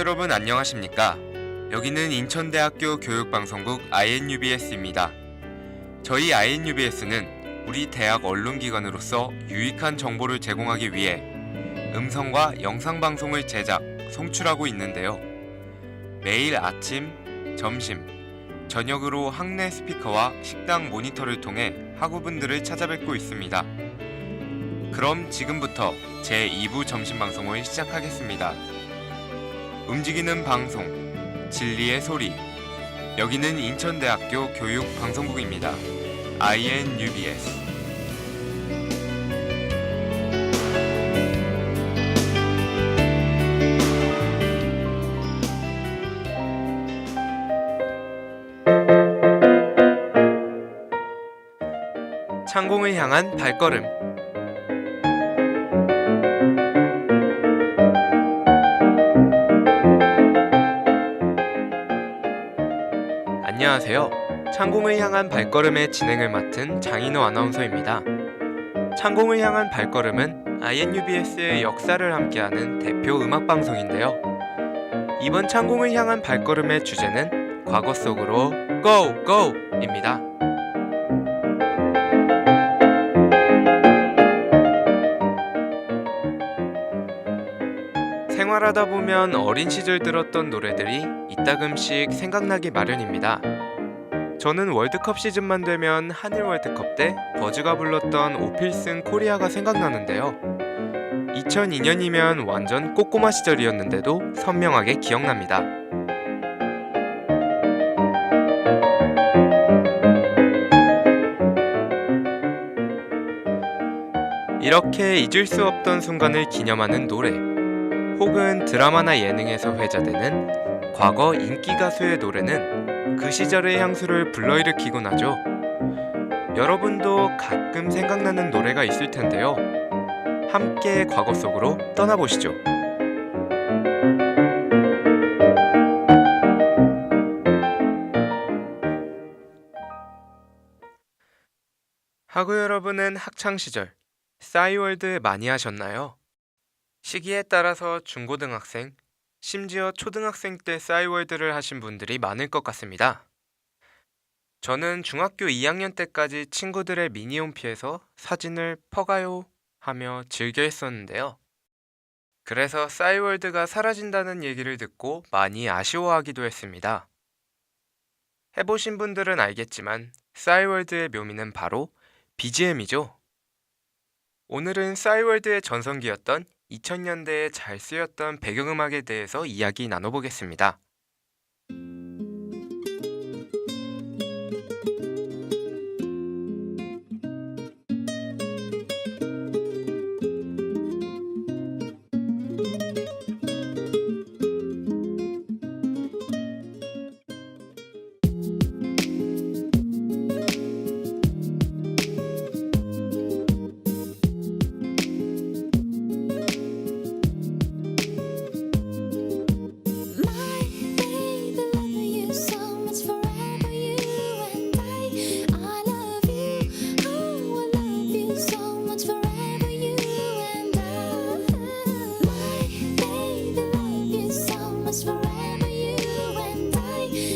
여러분 안녕하십니까? 여기는 인천대학교 교육방송국 INUBS입니다. 저희 INUBS는 우리 대학 언론기관으로서 유익한 정보를 제공하기 위해 음성과 영상방송을 제작, 송출하고 있는데요. 매일 아침, 점심, 저녁으로 학내 스피커와 식당 모니터를 통해 학우분들을 찾아뵙고 있습니다. 그럼 지금부터 제2부 점심방송을 시작하겠습니다. 움직이는 방송, 진리의 소리. 여기는 인천대학교 교육방송국입니다. INUBS. 창공을 향한 발걸음. 안녕하세요. 창공을 향한 발걸음의 진행을 맡은 장인호 아나운서입니다. 창공을 향한 발걸음은 INUBS의 역사를 함께하는 대표 음악방송인데요. 이번 창공을 향한 발걸음의 주제는 과거 속으로 GO! GO입니다. 생활하다 보면 어린 시절 들었던 노래들이 이따금씩 생각나기 마련입니다. 저는 월드컵 시즌만 되면 한일 월드컵 때 버즈가 불렀던 오필슨 코리아가 생각나는데요. 2002년이면 완전 꼬꼬마 시절이었는데도 선명하게 기억납니다. 이렇게 잊을 수 없던 순간을 기념하는 노래, 혹은 드라마나 예능에서 회자되는 과거 인기 가수의 노래는 그 시절의 향수를 불러일으키곤 하죠. 여러분도 가끔 생각나는 노래가 있을 텐데요. 함께 과거 속으로 떠나보시죠. 학우 여러분은 학창시절 싸이월드 많이 하셨나요? 시기에 따라서 중고등학생, 심지어 초등학생 때 싸이월드를 하신 분들이 많을 것 같습니다. 저는 중학교 2학년 때까지 친구들의 미니홈피에서 사진을 퍼가요 하며 즐겨 했었는데요. 그래서 싸이월드가 사라진다는 얘기를 듣고 많이 아쉬워하기도 했습니다. 해보신 분들은 알겠지만 싸이월드의 묘미는 바로 BGM이죠. 오늘은 싸이월드의 전성기였던 2000년대에 잘 쓰였던 배경음악에 대해서 이야기 나눠보겠습니다. forever you and I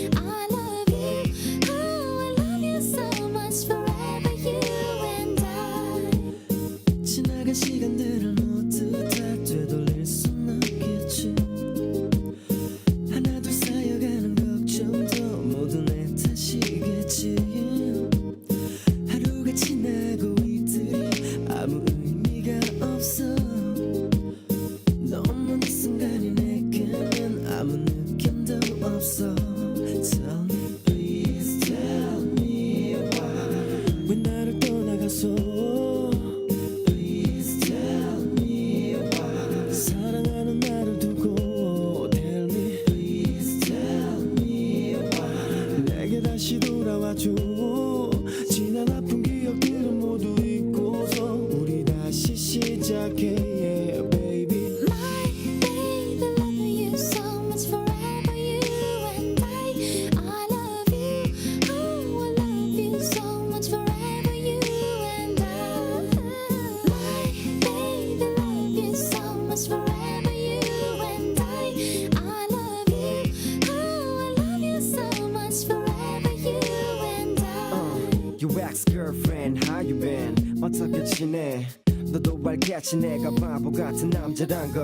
How you been? 어떻게 지내? 너도 알겠지 내가 바보 같은 남자란 거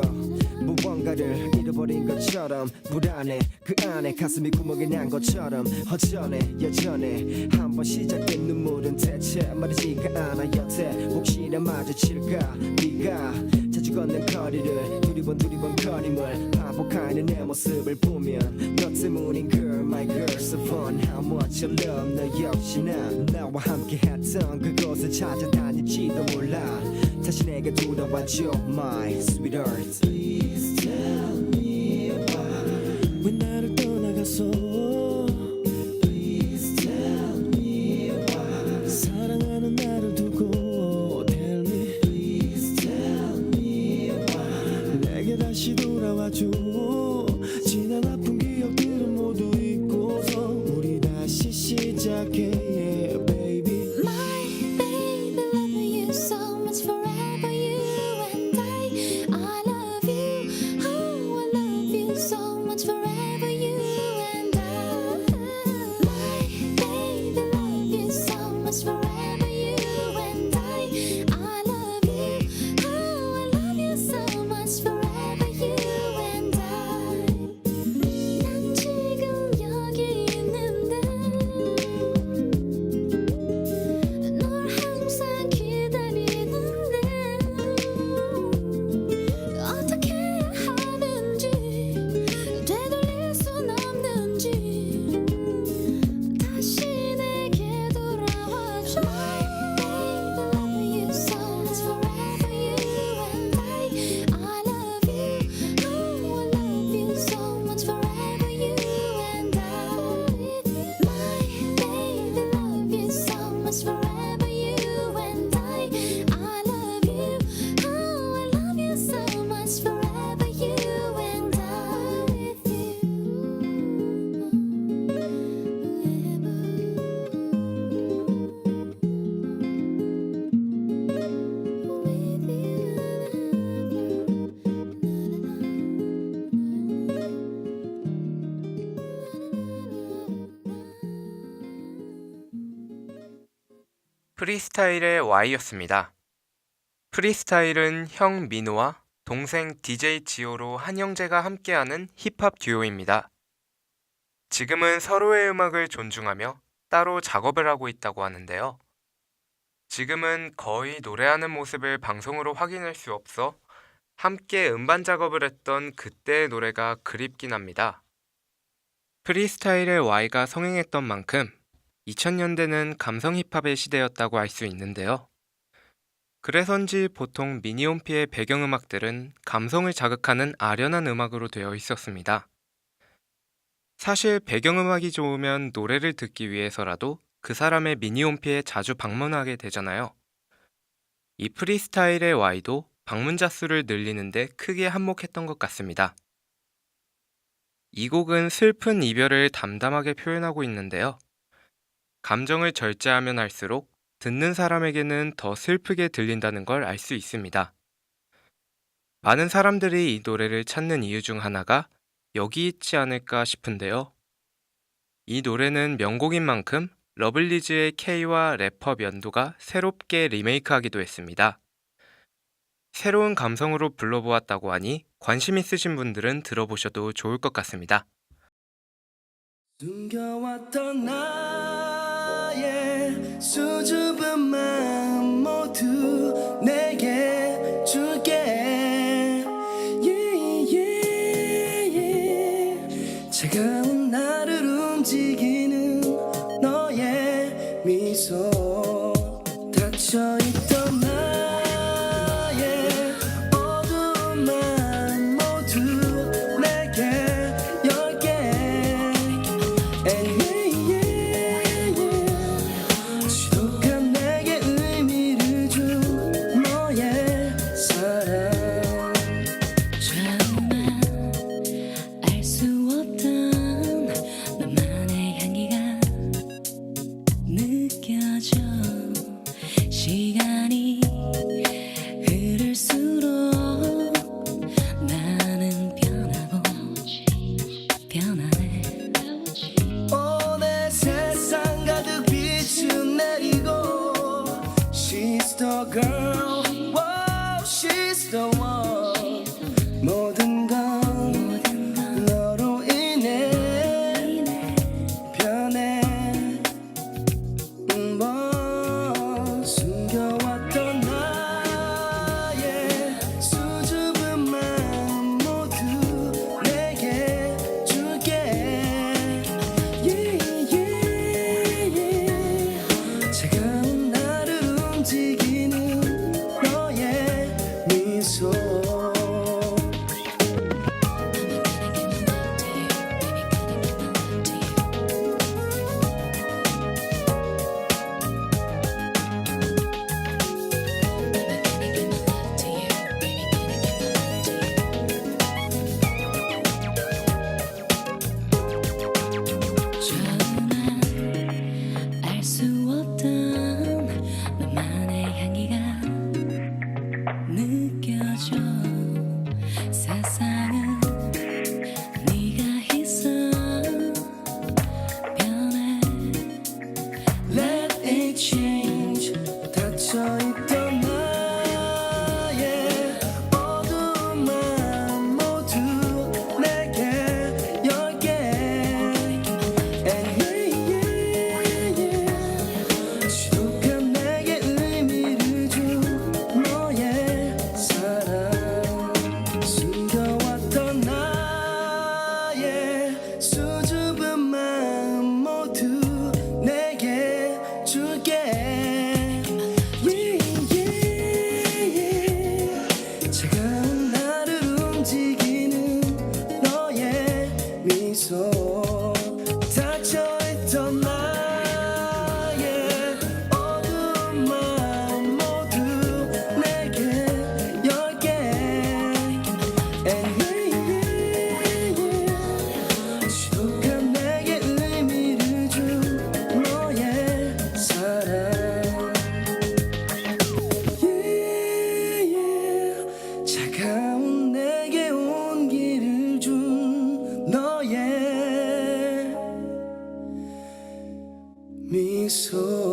무언가를 잃어버린 것처럼 불안해 그 안에 가슴이 구멍이 난 것처럼 허전해 여전해 한번 시작된 눈물은 대체 마르지가 않아 여태 혹시나 마주칠까 네가 자주 걷는 거리를 두리번 거림을 반복하는 내 모습을 보면 너 때문인 girl my girl so fun how much I love 너 역시나 나와 함께 했던 그곳을 찾아다닐지도 몰라 다시 내게 돌아와줘 my sweetheart Please tell me why 왜 나를 떠나갔어 Please tell me why 사랑하는 나를 두고 tell me Please tell me why 내게 다시 돌아와줘 지난 아픈 기억들은 모두 잊고서 우리 다시 시작해 yeah, baby My baby, love you so much forever, you and I love you. Oh, I love you so much forever, you and I. My baby, love you so much forever, you and I love you. Oh, I love you so much forever, you and I. 난 지금 여기 있는데. 널 항상 기다리는데 어떻게 해야 하는지 되돌릴 순 없는지 다시 내게 돌아와줘 My baby love you so much forever you and I love you Oh I love you so much forever you and I My baby love you so much forever you and I love you Oh I love you so much forever you and I with 프리스타일의 Y였습니다. 프리스타일은 형 민호와 동생 DJ 지호로 한 형제가 함께하는 힙합 듀오입니다. 지금은 서로의 음악을 존중하며 따로 작업을 하고 있다고 하는데요. 지금은 거의 노래하는 모습을 방송으로 확인할 수 없어 함께 음반 작업을 했던 그때의 노래가 그립긴 합니다. 프리스타일의 Y가 성행했던 만큼 2000년대는 감성 힙합의 시대였다고 할 수 있는데요. 그래서인지 보통 미니홈피의 배경음악들은 감성을 자극하는 아련한 음악으로 되어 있었습니다. 사실 배경음악이 좋으면 노래를 듣기 위해서라도 그 사람의 미니홈피에 자주 방문하게 되잖아요. 이 프리스타일의 Y도 방문자 수를 늘리는데 크게 한몫했던 것 같습니다. 이 곡은 슬픈 이별을 담담하게 표현하고 있는데요. 감정을 절제하면 할수록 듣는 사람에게는 더 슬프게 들린다는 걸 알 수 있습니다. 많은 사람들이 이 노래를 찾는 이유 중 하나가 여기 있지 않을까 싶은데요. 이 노래는 명곡인 만큼 러블리즈의 K와 래퍼 면도가 새롭게 리메이크하기도 했습니다. 새로운 감성으로 불러보았다고 하니 관심 있으신 분들은 들어보셔도 좋을 것 같습니다. 숨겨왔던 나의 수줍은 마음 모두 내게 줄게 yeah, yeah, yeah. 차가운 나를 움직이는 너의 미소 닫혀있던 나의 어두운 마음 모두 내게 열게 지독한 내게 의미를 준 너의 사랑 정말 알 수 없던 너만의 향기가 느껴져 시간이 girl, whoa, she's the one. 모든 건 너로 인해 변해. 숨겨왔던 나의 수줍은 마음 모두 내게 줄게. yeah, yeah, yeah. 차가운 나를 움직이는 너의 미소. 알 수 없던 너만의 향기가 느껴져. 세상은 네가 있어 변해. Let it change. 닫혀있던 나의 어두운 마음 모두 내게 열게. And yeah, yeah, yeah. 지독한 내게 의미를 준 너의 사랑. 숨겨왔던 나의 수줍은 마음 모두 내게 줄게. yeah, yeah, yeah. 차가운 나를 움직이는 너의 미소. 닫혀있던 나의 어두운 마음 모두 내게 열게. And yeah, yeah, yeah. 지독한 내게 의미를 준 너의 사랑. yeah, yeah. 차가운 내게 온기를 준 너의 미소.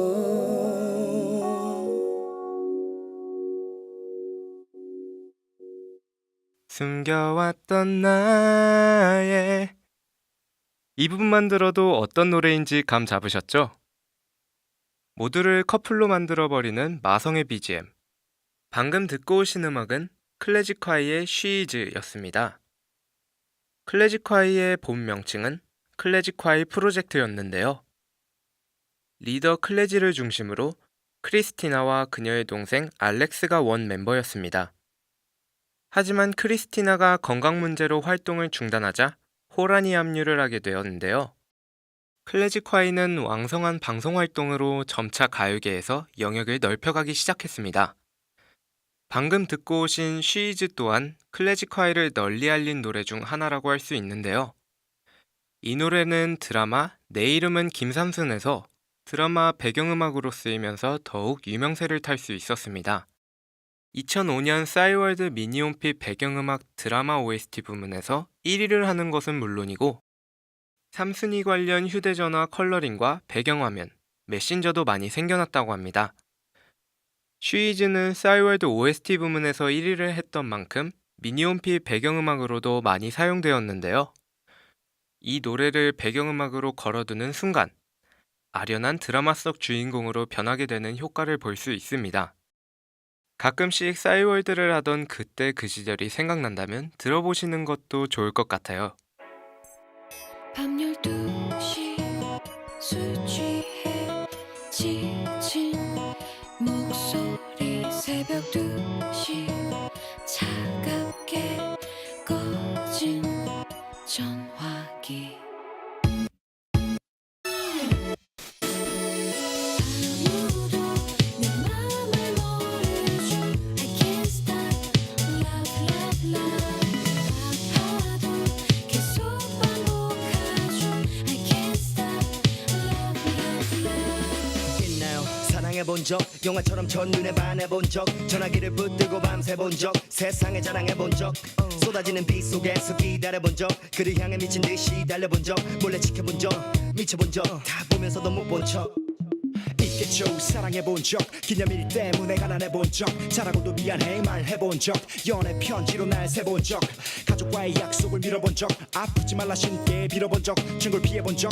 숨겨왔던 나의 이 부분만 들어도 어떤 노래인지 감 잡으셨죠? 모두를 커플로 만들어버리는 마성의 BGM. 방금 듣고 오신 음악은 클래식콰이의 She Is 였습니다. 클래식콰이의 본 명칭은 클래식콰이 프로젝트였는데요. 리더 클래지를 중심으로 크리스티나와 그녀의 동생 알렉스가 원 멤버였습니다. 하지만 크리스티나가 건강 문제로 활동을 중단하자 호란이 합류를 하게 되었는데요. 클래식콰이는 왕성한 방송 활동으로 점차 가요계에서 영역을 넓혀가기 시작했습니다. 방금 듣고 오신 쉬이즈 또한 클래식콰이를 널리 알린 노래 중 하나라고 할 수 있는데요. 이 노래는 드라마 내 이름은 김삼순에서 드라마 배경음악으로 쓰이면서 더욱 유명세를 탈 수 있었습니다. 2005년 싸이월드 미니홈피 배경음악 드라마 OST 부문에서 1위를 하는 것은 물론이고 삼순이 관련 휴대전화 컬러링과 배경화면, 메신저도 많이 생겨났다고 합니다. 쉬이즈는 싸이월드 OST 부문에서 1위를 했던 만큼 미니홈피 배경음악으로도 많이 사용되었는데요. 이 노래를 배경음악으로 걸어두는 순간 아련한 드라마 속 주인공으로 변하게 되는 효과를 볼 수 있습니다. 가끔씩 싸이월드를 하던 그때 그 시절이 생각난다면 들어보시는 것도 좋을 것 같아요. 밤 12시 술 취해 지친 목소리 새벽 2시 차갑게 꺼진 전화기 아무도 내 맘을 모르죠 I can't stop love love love 아파도 계속 반복하죠 I can't stop love love love 있나요? 사랑해본 적 영화처럼 첫눈에 반해본 적 전화기를 붙들고 밤새 본 적 세상에 자랑해본 적 쏟아지는 비 속에서 기다려본 적 그를 향해 미친 듯이 달려본 적 몰래 지켜본 적 미쳐본 적 다 보면서도 못 본 척 이 있겠죠. 사랑해본 적 기념일 때문에 가난해본 적 잘하고도 미안해 말해본 적 연애 편지로 날 세본 적 가족과의 약속을 밀어본 적 아프지 말라 신께 빌어본 적 친구를 피해본 적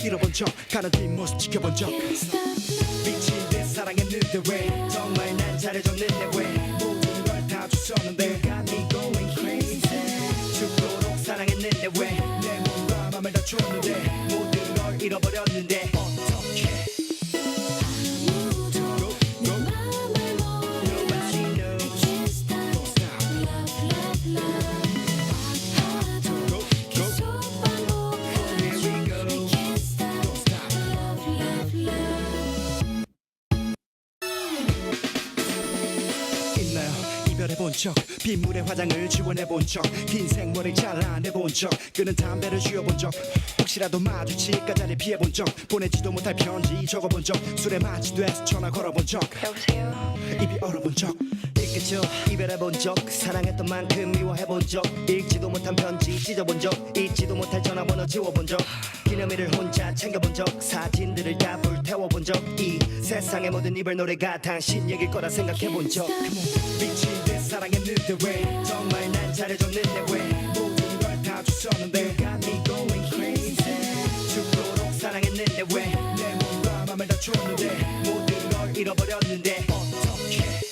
잃어본 적 가는 뒷모습 지켜본 적 미친 듯 사랑했는데 왜 정말 난 잘해줬는데 왜 모든 걸 다 줬었는데 got me going crazy 죽도록 사랑했는데 왜 내 몸과 맘을 다 줬는데 모든 걸 잃어버렸는데 어떡해 이별해본 적 빗물에 화장을 지원해본 적 긴 생머리 잘라내본 적 끄는 담배를 쥐어본 적 혹시라도 마주칠까 자리 피해본 적 보내지도 못할 편지 적어본 적 술에 마취돼서 전화 걸어본 적 여보세요? 입이 얼어본 적 있겠죠. 이별해본 적 사랑했던 만큼 미워해본 적 읽지도 못한 편지 찢어본 적 잊지도 못할 전화번호 지워본 적 기념일을 혼자 챙겨본 적 사진들을 다 불태워본 적 이 세상의 모든 이별 노래가 당신 얘길 거라 생각해본 적 미친 듯 사랑했는데 왜 정말 난 잘해줬는데 왜 모든 걸 다 줬었는데 got me going crazy 죽도록 사랑했는데 왜 내 몸과 맘을 다 줬는데 모든 걸 잃어버렸는데 어떡해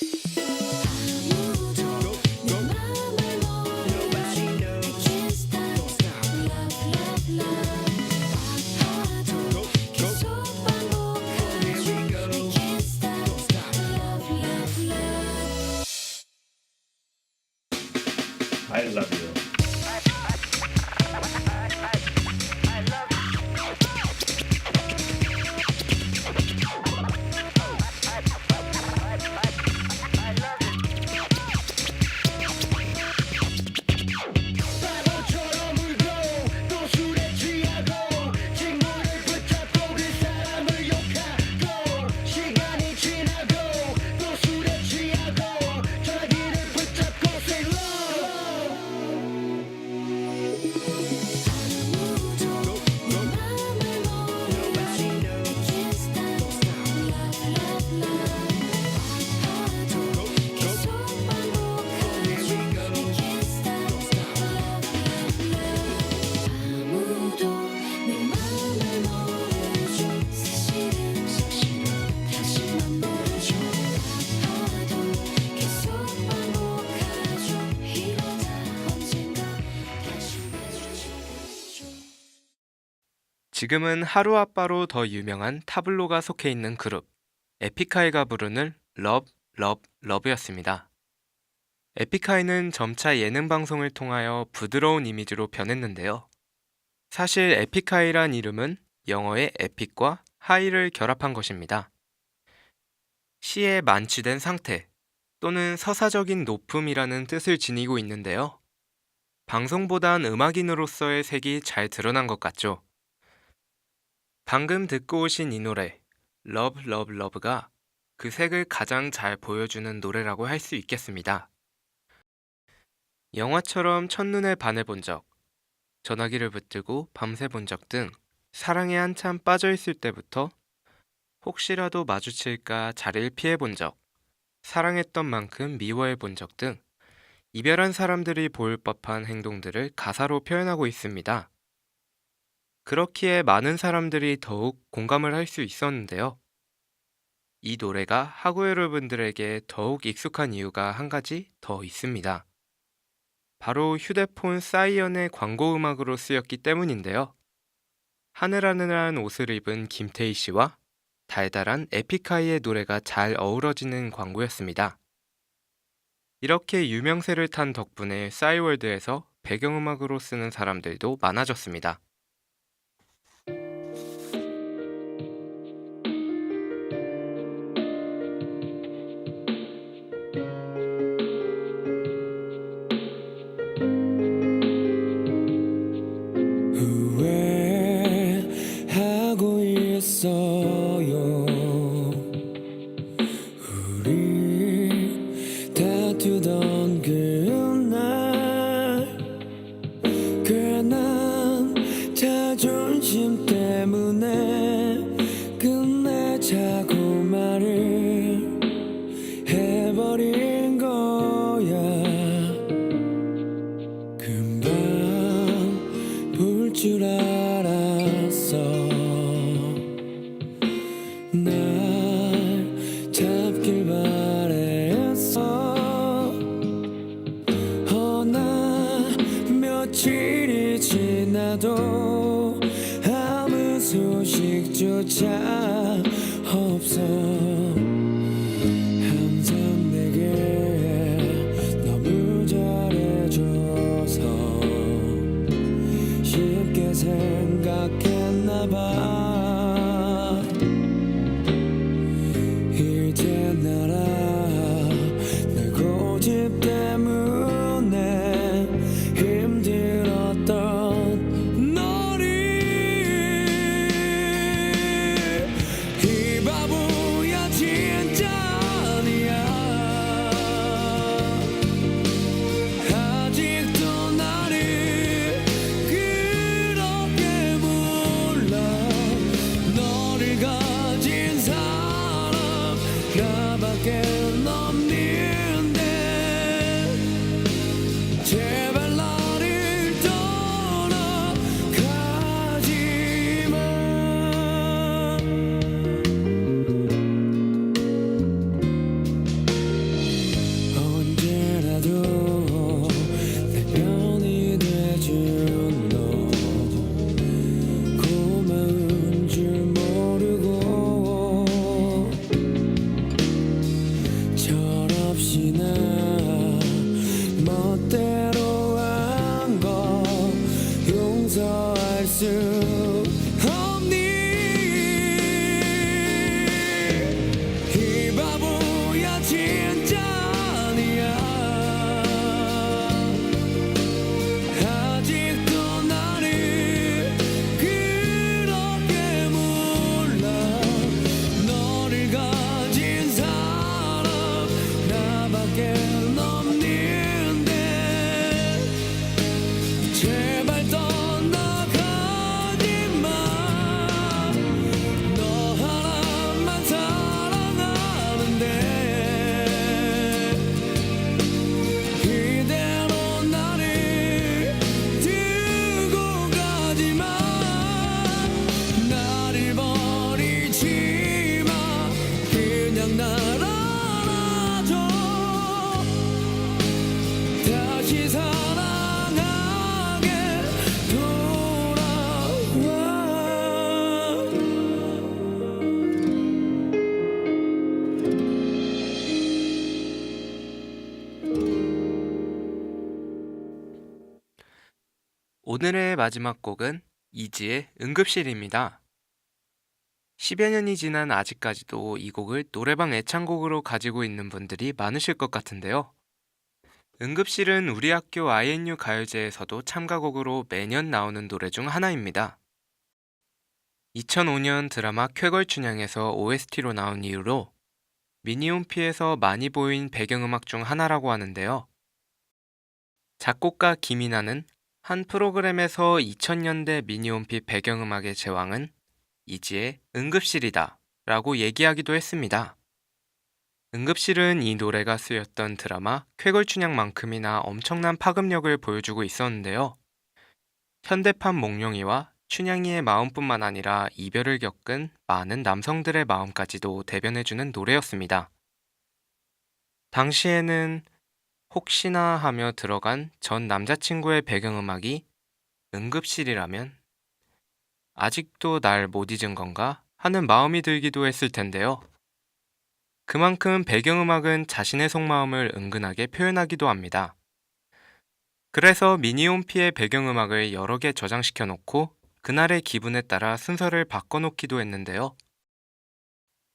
I love you. 지금은 하루아빠로 더 유명한 타블로가 속해 있는 그룹 에픽하이가 부르는 러브 러브 러브였습니다. 에픽하이는 점차 예능 방송을 통하여 부드러운 이미지로 변했는데요. 사실 에픽하이란 이름은 영어의 에픽과 하이를 결합한 것입니다. 시에 만취된 상태 또는 서사적인 높음이라는 뜻을 지니고 있는데요. 방송보단 음악인으로서의 색이 잘 드러난 것 같죠. 방금 듣고 오신 이 노래 러브 러브 러브가 그 색을 가장 잘 보여주는 노래라고 할 수 있겠습니다. 영화처럼 첫눈에 반해본 적, 전화기를 붙들고 밤새 본 적 등 사랑에 한참 빠져있을 때부터 혹시라도 마주칠까 자리를 피해본 적, 사랑했던 만큼 미워해본 적 등 이별한 사람들이 보일 법한 행동들을 가사로 표현하고 있습니다. 그렇기에 많은 사람들이 더욱 공감을 할 수 있었는데요. 이 노래가 하구 여러분들에게 더욱 익숙한 이유가 한 가지 더 있습니다. 바로 휴대폰 사이언의 광고 음악으로 쓰였기 때문인데요. 하늘하늘한 옷을 입은 김태희 씨와 달달한 에픽하이의 노래가 잘 어우러지는 광고였습니다. 이렇게 유명세를 탄 덕분에 싸이월드에서 배경음악으로 쓰는 사람들도 많아졌습니다. 후회하고 있어요. 우리 다투던 그날 괜한 자존심 때문에 끝내자고 자 없어 항상 내게 너무 잘해줘서 쉽게 생각했나봐 이제 알아 내 고집 때문에 힘들었던 너를 이 바보야 진짜 아니야 아직도 나를 그렇게 몰라 너를 가진 사람 나밖에 없는데 제발 나를 떠나가지 마 언제라도 내 편이 돼준 너 고마운 줄 모르고 철없이나 멋대로 한 거 용서할 수 없니 이 바보야 진짜 아니야 아직도 나를 그렇게 몰라 너를 가진 사람 나밖에 없는데 제발 떠나가지 마 너 하나만 사랑하는데 이대로 나를 두고 가지 마 나를 버리지 마 그냥 날 안아줘 다시 사랑하게 돌아와 오늘의 마지막 곡은 이지의 응급실입니다. 10여 년이 지난 아직까지도 이 곡을 노래방 애창곡으로 가지고 있는 분들이 많으실 것 같은데요. 응급실은 우리 학교 INU 가요제에서도 참가곡으로 매년 나오는 노래 중 하나입니다. 2005년 드라마 쾌걸춘향에서 OST로 나온 이후로 미니홈피에서 많이 보인 배경음악 중 하나라고 하는데요. 작곡가 김이나는 한 프로그램에서 2000년대 미니홈피 배경음악의 제왕은 이지의 응급실이다 라고 얘기하기도 했습니다. 응급실은 이 노래가 쓰였던 드라마 쾌걸춘향만큼이나 엄청난 파급력을 보여주고 있었는데요. 현대판 몽룡이와 춘향이의 마음뿐만 아니라 이별을 겪은 많은 남성들의 마음까지도 대변해주는 노래였습니다. 당시에는 혹시나 하며 들어간 전 남자친구의 배경음악이 응급실이라면 아직도 날 못 잊은 건가 하는 마음이 들기도 했을 텐데요. 그만큼 배경음악은 자신의 속마음을 은근하게 표현하기도 합니다. 그래서 미니홈피의 배경음악을 여러 개 저장시켜 놓고 그날의 기분에 따라 순서를 바꿔놓기도 했는데요.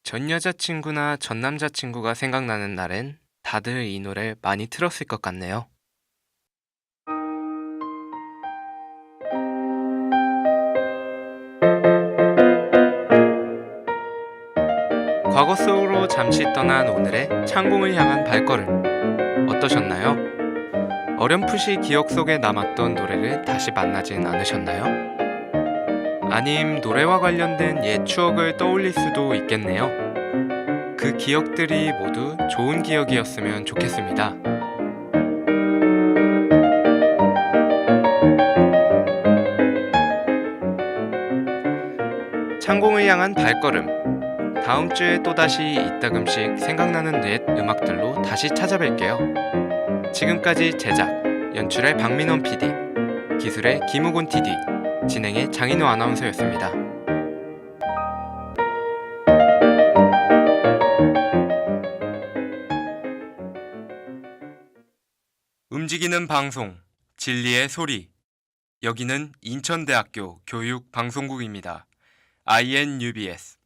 전 여자친구나 전 남자친구가 생각나는 날엔 다들 이 노래 많이 틀었을 것 같네요. 과거 속으로 잠시 떠난 오늘의 창공을 향한 발걸음 어떠셨나요? 어렴풋이 기억 속에 남았던 노래를 다시 만나진 않으셨나요? 아님 노래와 관련된 옛 추억을 떠올릴 수도 있겠네요. 그 기억들이 모두 좋은 기억이었으면 좋겠습니다. 창공을 향한 발걸음 다음 주에 또다시 이따금씩 생각나는 옛 음악들로 다시 찾아뵐게요. 지금까지 제작, 연출의 박민원 PD, 기술의 김우곤 TD, 진행의 장인호 아나운서였습니다. 움직이는 방송, 진리의 소리. 여기는 인천대학교 교육방송국입니다. INUBS